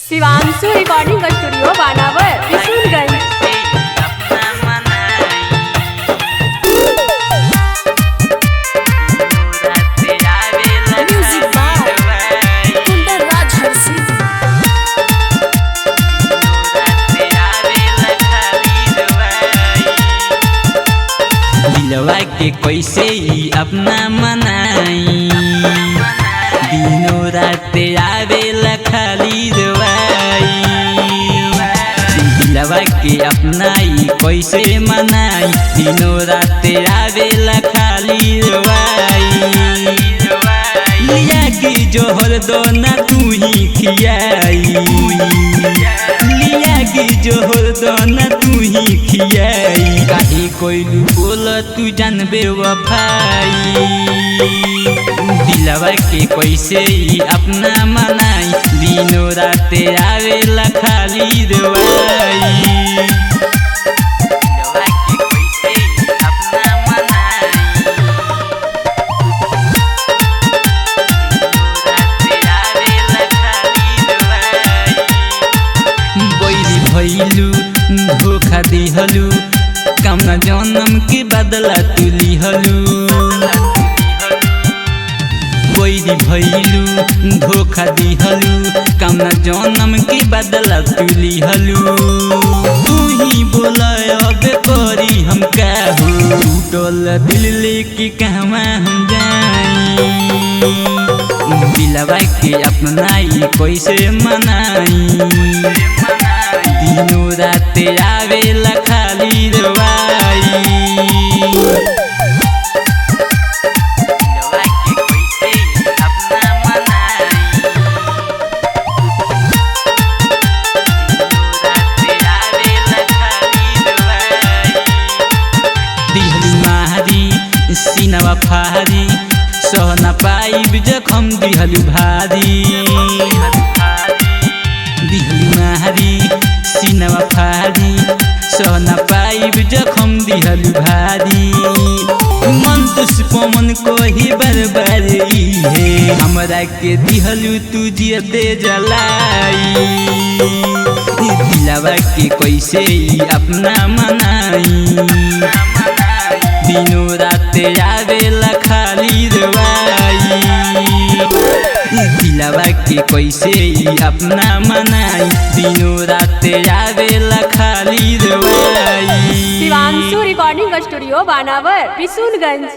Shivanshu recording studio बानावर किशोरगंज। दिलवा के कैसे ही अपना मनाई, दिनों रात आवेला खाली दवाई। दिलवा के अपना ही कैसे मनाई, दिनों रात आवेला खाली दवाई। लिया की जोहर दोना तू ही खियाई, लिया की जोहर दोना तू ही खियाई। काहे कोइलू बोल तू जानबे वफाई, दिलवा के कैसे ही अपना मनाई, दिनों रात आवेला खाली दवाई। भइलू धोखा दिहलू, कामना जन्म के बदला तू लिहलू। वैरी भइलू धोखा दिहलू, कामना जन्म के बदला तू लिहलू। तू ही बोला अब करी हम का हो, टूटल दिल लेके कहवा हम जाई। दिलवा के अपना ही कैसे मनाई, दिनों रात आवेला खाली दवाई। दिहली मारी सीनवा फारी, सहना पाइब जखम दिहलू भारी। दिहली मारी सीनवा फारी, सहना पाइब जखम दिहलू भारी। मन दुष्पमन को ही बरबर है, हमरा के दिहलू तू जियते जलाई। दिलवा के कैसे ही अपना मनाई, दिनों रात आवेला खाली दवाई। दिलवा के कैसे ही अपना मनाई, दिनों रात आवेला खाली दवाई। शिवांशु रिकॉर्डिंग स्टूडियो बानावर किशोरगंज।